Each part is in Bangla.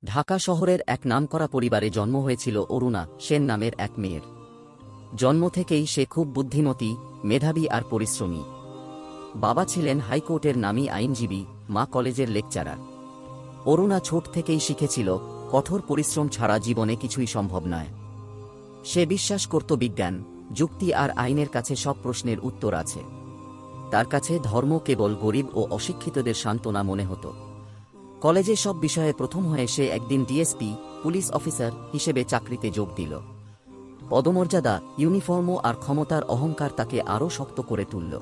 ঢাকা শহরের এক নামকরা পরিবারে জন্ম হয়েছিল অরুণা সেন নামের এক মেয়ের। জন্ম থেকেই সে খুব বুদ্ধিমতী, মেধাবী আর পরিশ্রমী। বাবা ছিলেন হাইকোর্টের নামী আইনজীবী, মা কলেজের লেকচারার। অরুণা ছোট থেকেই শিখেছিল কঠোর পরিশ্রম ছাড়া জীবনে কিছুই সম্ভব নয়। সে বিশ্বাস করত বিজ্ঞান, যুক্তি আর আইনের কাছে সব প্রশ্নের উত্তর আছে। তার কাছে ধর্ম কেবল গরিব ও অশিক্ষিতদের সান্ত্বনা মনে হতো। কলেজে সব বিষয়ে প্রথম হয়ে সে একদিন ডিএসপি, পুলিশ অফিসার হিসেবে চাকরিতে যোগ দিল। পদমর্যাদা, ইউনিফর্ম আর ক্ষমতার অহংকার তাকে আরও শক্ত করে তুলল।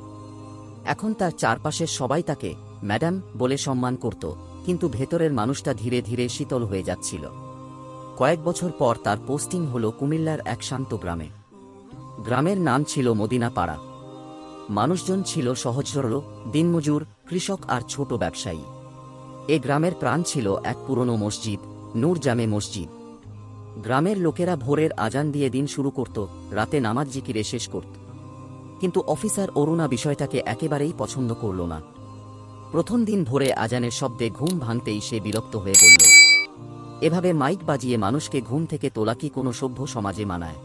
এখন তার চারপাশের সবাই তাকে ম্যাডাম বলে সম্মান করত, কিন্তু ভেতরের মানুষটা ধীরে ধীরে শীতল হয়ে যাচ্ছিল। কয়েক বছর পর তার পোস্টিং হল কুমিল্লার এক শান্ত গ্রামে। গ্রামের নাম ছিল মদিনা পাড়া। মানুষজন ছিল সহজ সরল, দিনমজুর, কৃষক আর ছোট ব্যবসায়ী। এ গ্রামের প্রাণ ছিল এক পুরনো মসজিদ, নূর জামে মসজিদ। গ্রামের লোকেরা ভোরের আজান দিয়ে দিন শুরু করত, রাতে নামাজ জিকিরে শেষ করত। কিন্তু অফিসার অরুণা বিষয়টাকে একেবারেই পছন্দ করল না। প্রথম দিন ভোরে আজানের শব্দে ঘুম ভাঙতেই সে বিরক্ত হয়ে বলল, এভাবে মাইক বাজিয়ে মানুষকে ঘুম থেকে তোলা কি কোনো সভ্য সমাজে মানায়?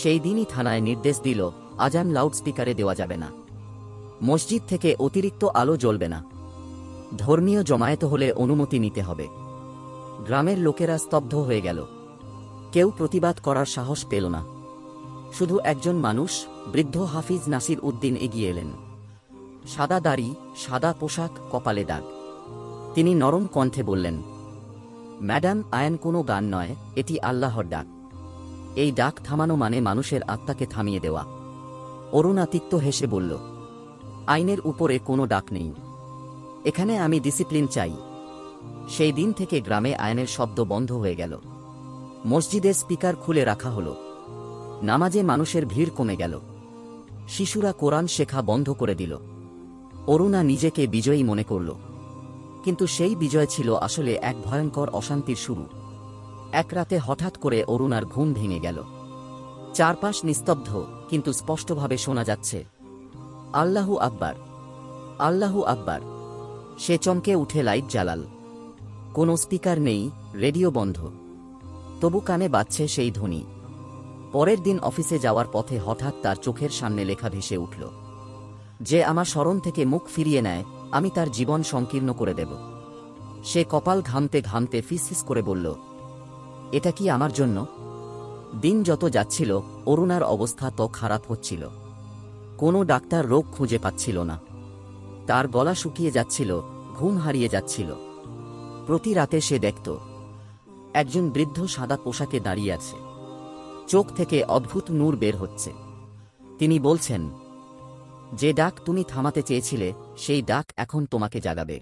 সেই দিনই থানায় নির্দেশ দিল, আজান লাউডস্পিকারে দেওয়া যাবে না, মসজিদ থেকে অতিরিক্ত আলো জ্বলবে না, ধর্মীয় জমায়েত হলে অনুমতি নিতে হবে। গ্রামের লোকেরা স্তব্ধ হয়ে গেল। কেউ প্রতিবাদ করার সাহস পেল না। শুধু একজন মানুষ, বৃদ্ধ হাফিজ নাসির উদ্দিন এগিয়ে এলেন। সাদা দাড়ি, সাদা পোশাক, কপালে দাগ। তিনি নরম কণ্ঠে বললেন, ম্যাডাম, আইন কোনো গান নয়, এটি আল্লাহর ডাক। এই ডাক থামানো মানে মানুষের আত্মাকে থামিয়ে দেওয়া। অরুণা তিক্ত হেসে বলল, আইনের উপরে কোনো ডাক নেই, এখানে আমি ডিসিপ্লিন চাই। সেই দিন থেকে গ্রামে আইনের শব্দ বন্ধ হয়ে গেল। মসজিদের স্পিকার খুলে রাখা হল। নামাজে মানুষের ভিড় কমে গেল। শিশুরা কোরআন শেখা বন্ধ করে দিল। অরুণা নিজেকে বিজয়ী মনে করল, কিন্তু সেই বিজয় ছিল আসলে এক ভয়ঙ্কর অশান্তির শুরু। এক রাতে হঠাৎ করে অরুণার ঘুম ভেঙে গেল। চারপাশ নিস্তব্ধ, কিন্তু স্পষ্টভাবে শোনা যাচ্ছে, আল্লাহু আকবার, আল্লাহু আকবার। সে চমকে উঠে লাইট জ্বালাল। কোনো স্পিকার নেই, রেডিও বন্ধ, তবু কানে বাজছে সেই ধ্বনি। পরের দিন অফিসে যাওয়ার পথে হঠাৎ তার চোখের সামনে লেখা ভেসে উঠল, যে আমার স্মরণ থেকে মুখ ফিরিয়ে নেয়, আমি তার জীবন সংকীর্ণ করে দেব। সে কপাল ঘামতে ঘামতে ফিসফিস করে বলল, এটা কি আমার জন্য? দিন যত যাচ্ছিল, অরুণার অবস্থা তো খারাপ হচ্ছিল। কোনো ডাক্তার রোগ খুঁজে পাচ্ছিল না। তার গলা শুকিয়ে যাচ্ছিল, ঘুম হারিয়ে যাচ্ছিল। প্রতি রাতে সে দেখত, একজন বৃদ্ধ সাদা পোশাকে দাঁড়িয়ে আছে। চোখ থেকে অদ্ভুত নূর বের হচ্ছে। তিনি বলছেন, যে ডাক তুমি থামাতে চেয়েছিলে, সেই ডাক এখন তোমাকে জাগাবে।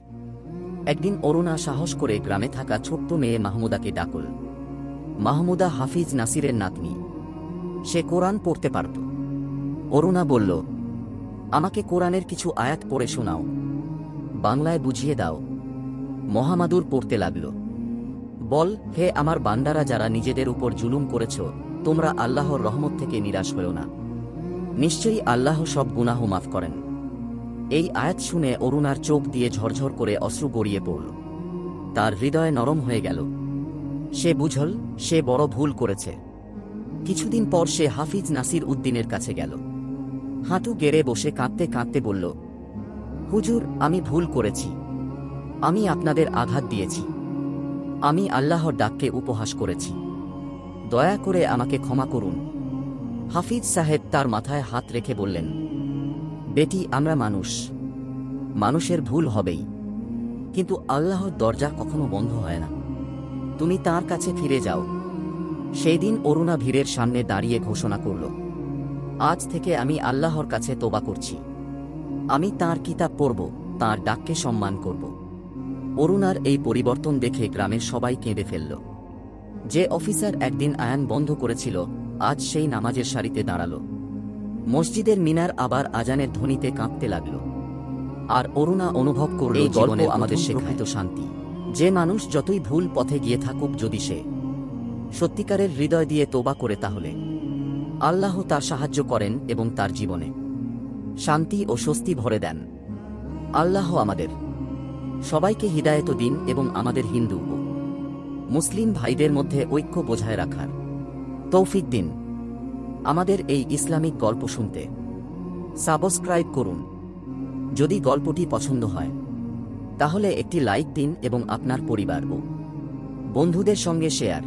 একদিন অরুণা সাহস করে গ্রামে থাকা ছোট্ট মেয়ে মাহমুদাকে ডাকল। মাহমুদা হাফিজ নাসিরের নাতনি। সে কোরআন পড়তে পারত। অরুণা বলল, আমাকে কোরআনের কিছু আয়াত পড়ে শোনাও, বাংলায় বুঝিয়ে দাও। মহামাদুর পড়তে লাগল। বল, হে আমার বান্দারা, যারা নিজেদের উপর জুলুম করেছ, তোমরা আল্লাহর রহমত থেকে নিরাশ হও না। নিশ্চয়ই আল্লাহ সব গুনাহ মাফ করেন। এই আয়াত শুনে অরুণার চোখ দিয়ে ঝরঝর করে অশ্রু গড়িয়ে পড়ল। তার হৃদয় নরম হয়ে গেল। সে বুঝল, সে বড় ভুল করেছে। কিছুদিন পর সে হাফিজ নাসির উদ্দিনের কাছে গেল। হাঁটু গেড়ে বসে কাঁদতে কাঁদতে বলল, হুজুর, আমি ভুল করেছি। আমি আপনাদের আঘাত দিয়েছি। আমি আল্লাহর ডাককে উপহাস করেছি। দয়া করে আমাকে ক্ষমা করুন। হাফিজ সাহেব তার মাথায় হাত রেখে বললেন, বেটি, আমরা মানুষ, মানুষের ভুল হবেই, কিন্তু আল্লাহর দরজা কখনো বন্ধ হয় না। তুমি তার কাছে ফিরে যাও। সেই দিন অরুণা ভিড়ের সামনে দাঁড়িয়ে ঘোষণা করল, আজ থেকে আমি আল্লাহর কাছে তোবা করছি। আমি তাঁর কিতাব পড়ব, তাঁর ডাককে সম্মান করব। অরুণার এই পরিবর্তন দেখে গ্রামের সবাই কেঁদে ফেলল। যে অফিসার একদিন আয়ান বন্ধ করেছিল, আজ সেই নামাজের সারিতে দাঁড়াল। মসজিদের মিনার আবার আজানের ধ্বনিতে কাঁপতে লাগল। আর অরুণা অনুভব করল, এই গল্প আমাদের শেখায় শান্তি। যে মানুষ যতই ভুল পথে গিয়ে থাকুক, যদি সে সত্যিকারের হৃদয় দিয়ে তোবা করে, তাহলে আল্লাহ তার সাহায্য করেন এবং তার জীবনে শান্তি ও স্বস্তি ভরে দেন। আল্লাহ আমাদের সবাইকে হিদায়াত দিন এবং আমাদের হিন্দু ও মুসলিম ভাইদের মধ্যে ঐক্য বজায় রাখার তৌফিক দিন। আমাদের এই ইসলামিক গল্প শুনতে সাবস্ক্রাইব করুন। যদি গল্পটি পছন্দ হয় তাহলে একটি লাইক দিন এবং আপনার পরিবার ও বন্ধুদের সঙ্গে শেয়ার